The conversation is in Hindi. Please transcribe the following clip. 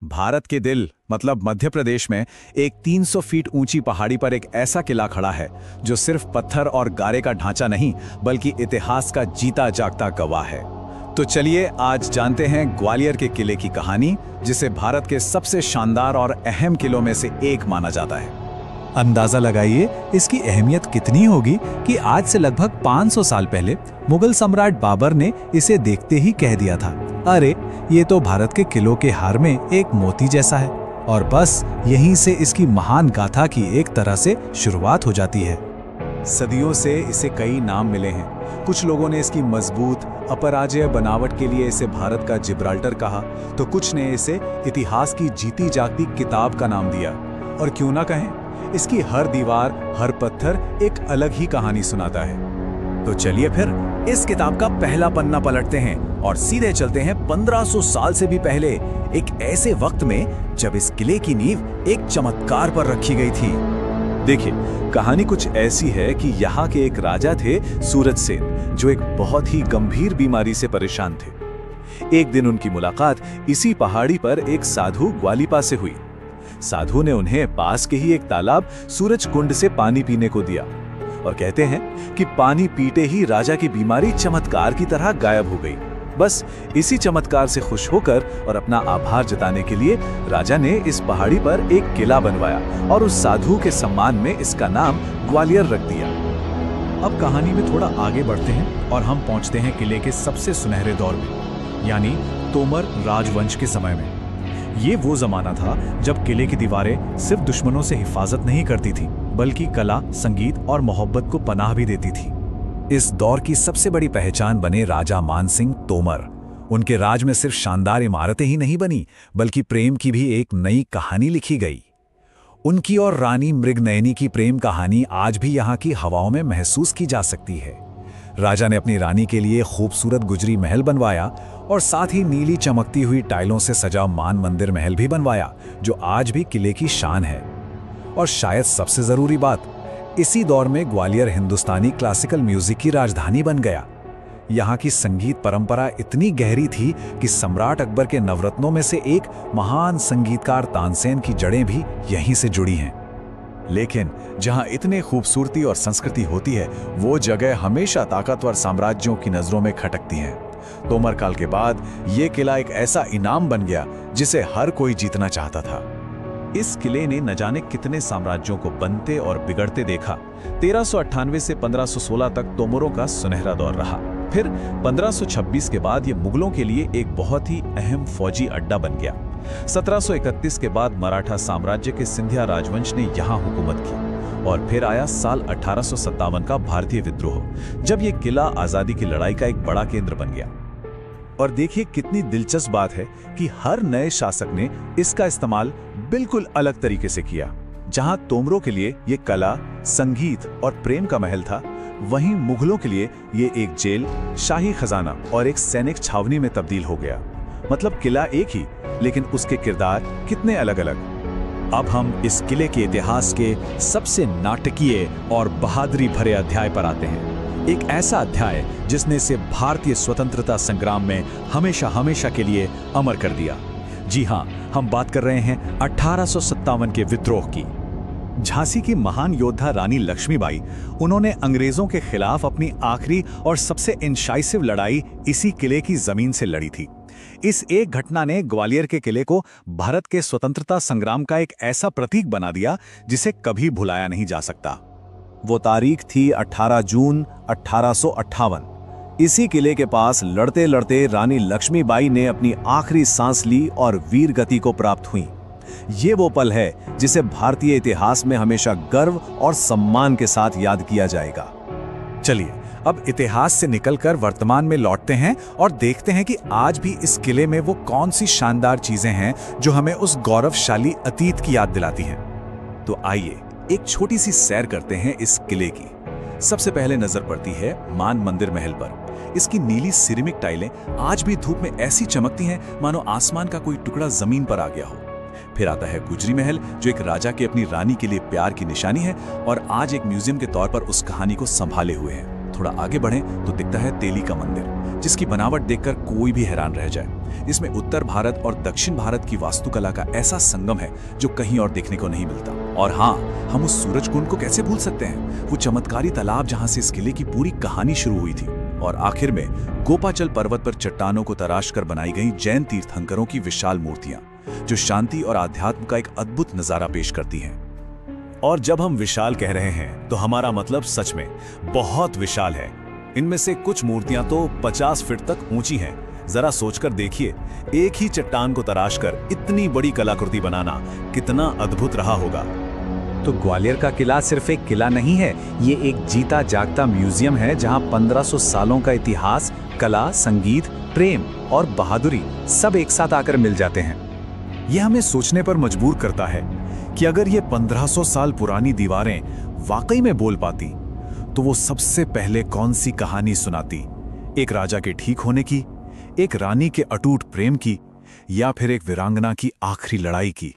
भारत के दिल मतलब मध्य प्रदेश में एक 300 फीट ऊंची पहाड़ी पर एक ऐसा किला खड़ा है जो सिर्फ पत्थर और गारे का ढांचा नहीं बल्कि इतिहास का जीता जागता गवाह है। तो चलिए आज जानते हैं ग्वालियर के किले की कहानी, जिसे भारत के सबसे शानदार और अहम किलों में से एक माना जाता है। अंदाजा लगाइए इसकी अहमियत कितनी होगी कि आज से लगभग 500 साल पहले मुगल सम्राट बाबर ने इसे देखते ही कह दिया था, अरे ये तो भारत के किलों के हार में एक मोती जैसा है। और बस यहीं से इसकी महान गाथा की एक तरह से शुरुआत हो जाती है। सदियों से इसे कई नाम मिले हैं। कुछ लोगों ने इसकी मजबूत अपराजेय बनावट के लिए इसे भारत का जिब्राल्टर कहा, तो कुछ ने इसे इतिहास की जीती जागती किताब का नाम दिया। और क्यों ना कहें, इसकी हर दीवार हर पत्थर एक अलग ही कहानी सुनाता है। तो चलिए फिर इस किताब का पहला पन्ना पलटते हैं और सीधे चलते हैं 1500 साल से भी पहले, एक ऐसे वक्त में जब इस किले की नींव एक चमत्कार पर रखी गई थी। देखिए, कहानी कुछ ऐसी है कि यहाँ के एक राजा थे सूरज सेन, जो एक बहुत ही गंभीर बीमारी से परेशान थे। एक दिन उनकी मुलाकात इसी पहाड़ी पर एक साधु ग्वालिपा से हुई। साधु ने उन्हें पास के ही एक तालाब सूरज कुंड से पानी पीने को दिया और कहते हैं कि पानी पीते ही राजा की बीमारी चमत्कार की तरह गायब हो गई। बस इसी चमत्कार से खुश होकर और अपना आभार जताने के लिए राजा ने इस पहाड़ी पर एक किला बनवाया और उस साधु के सम्मान में इसका नाम ग्वालियर रख दिया। अब कहानी में थोड़ा आगे बढ़ते हैं और हम पहुंचते हैं किले के सबसे सुनहरे दौर में, यानी तोमर राजवंश के समय में। ये वो जमाना था जब किले की दीवारें सिर्फ दुश्मनों से हिफाजत नहीं करती थी, बल्कि कला, संगीत और मोहब्बत को पनाह भी देती थी। इस दौर की सबसे बड़ी पहचान बने राजा मानसिंह तोमर। उनके राज में सिर्फ शानदार इमारतें ही नहीं बनी, बल्कि प्रेम की भी एक नई कहानी लिखी गई। उनकी और रानी मृगनयनी की प्रेम कहानी आज भी यहाँ की हवाओं में महसूस की जा सकती है। राजा ने अपनी रानी के लिए खूबसूरत गुजरी महल बनवाया और साथ ही नीली चमकती हुई टाइलों से सजा मान मंदिर महल भी बनवाया, जो आज भी किले की शान है। और शायद सबसे जरूरी बात, इसी दौर में ग्वालियर हिंदुस्तानी क्लासिकल म्यूजिक की राजधानी बन गया। यहाँ की संगीत परंपरा इतनी गहरी थी कि सम्राट अकबर के नवरत्नों में से एक महान संगीतकार तानसेन की जड़ें भी यहीं से जुड़ी हैं। लेकिन जहाँ इतने खूबसूरती और संस्कृति होती है, वो जगह हमेशा ताकतवर साम्राज्यों की नजरों में खटकती है। तोमर काल के बाद ये किला एक ऐसा इनाम बन गया जिसे हर कोई जीतना चाहता था। इस किले ने न जाने कितने साम्राज्यों को बनते और बिगड़ते देखा। 1398 से 1516 तक तोमरों का सुनहरा दौर रहा। फिर 1526 के बाद ये मुगलों के लिए एक बहुत ही अहम फौजी अड्डा बन गया। 1731 के बाद मराठा साम्राज्य के सिंधिया राजवंश ने यहाँ हुकूमत की और फिर आया साल 1857 का भारतीय विद्रोह, जब ये किला आजादी की लड़ाई का एक बड़ा केंद्र बन गया। और देखिए कितनी दिलचस्प बात है कि हर नए शासक ने इसका इस्तेमाल बिल्कुल अलग तरीके से किया। जहां तोमरों के लिए ये कला, संगीत और प्रेम का महल था, वहीं मुगलों के लिए ये एक जेल, शाही खजाना और एक सैनिक छावनी में तब्दील हो गया। मतलब किला एक ही, लेकिन उसके किरदार कितने अलग अलग। अब हम इस किले के इतिहास के सबसे नाटकीय और बहादुरी भरे अध्याय पर आते हैं। एक ऐसा अध्याय जिसने इसे भारतीय स्वतंत्रता संग्राम में हमेशा हमेशा के लिए अमर कर दिया। जी हाँ, हम बात कर रहे हैं 1857 के विद्रोह की। झांसी की महान योद्धा रानी लक्ष्मीबाई, उन्होंने अंग्रेजों के खिलाफ अपनी आखिरी और सबसे इंसाइसिव लड़ाई इसी किले की जमीन से लड़ी थी। इस एक घटना ने ग्वालियर के किले को भारत के स्वतंत्रता संग्राम का एक ऐसा प्रतीक बना दिया जिसे कभी भुलाया नहीं जा सकता। वो तारीख थी 18 जून 1858। इसी किले के पास लड़ते लड़ते रानी लक्ष्मीबाई ने अपनी आखिरी सांस ली और वीर गति को प्राप्त हुई। ये वो पल है जिसे भारतीय इतिहास में हमेशा गर्व और सम्मान के साथ याद किया जाएगा। चलिए अब इतिहास से निकलकर वर्तमान में लौटते हैं और देखते हैं कि आज भी इस किले में वो कौन सी शानदार चीजें हैं जो हमें उस गौरवशाली अतीत की याद दिलाती हैं। तो आइए एक छोटी सी सैर करते हैं इस किले की। सबसे पहले नजर पड़ती है मान मंदिर महल पर। इसकी नीली सिरेमिक टाइलें आज भी धूप में ऐसी चमकती हैं मानो आसमान का कोई टुकड़ा जमीन पर आ गया हो। फिर आता है गुजरी महल, जो एक राजा की अपनी रानी के लिए प्यार की निशानी है और आज एक म्यूजियम के तौर पर उस कहानी को संभाले हुए है। थोड़ा आगे बढ़ें तो दिखता है तेली का मंदिर, जिसकी बनावट देखकर कोई भी हैरान रह जाए। इसमें उत्तर भारत और दक्षिण भारत की वास्तुकला का ऐसा संगम है जो कहीं और देखने को नहीं मिलता। और हाँ, हम उस सूरज कुंड को कैसे भूल सकते हैं, वो चमत्कारी तालाब जहां से इस किले की पूरी कहानी शुरू हुई थी। और आखिर में गोपाचल पर्वत पर चट्टानों को तराश कर बनाई गई जैन तीर्थंकरों की विशाल मूर्तियां, जो शांति और आध्यात्म का एक अद्भुत नजारा पेश करती हैं। और जब हम विशाल कह रहे हैं तो हमारा मतलब सच में बहुत विशाल है। इनमें से कुछ मूर्तियां तो 50 फीट तक ऊंची हैं। जरा सोचकर देखिए, एक ही चट्टान को तराश कर इतनी बड़ी कलाकृति बनाना कितना अद्भुत रहा होगा। तो ग्वालियर का किला सिर्फ एक किला नहीं है, ये एक जीता जागता म्यूजियम है जहां 1500 सालों का इतिहास, कला, संगीत, प्रेम और बहादुरी सब एक साथ आकर मिल जाते हैं। यह हमें सोचने पर मजबूर करता है कि अगर ये 1500 साल पुरानी दीवारें वाकई में बोल पाती तो वो सबसे पहले कौन सी कहानी सुनाती? एक राजा के ठीक होने की, एक रानी के अटूट प्रेम की, या फिर एक वीरांगना की आखिरी लड़ाई की?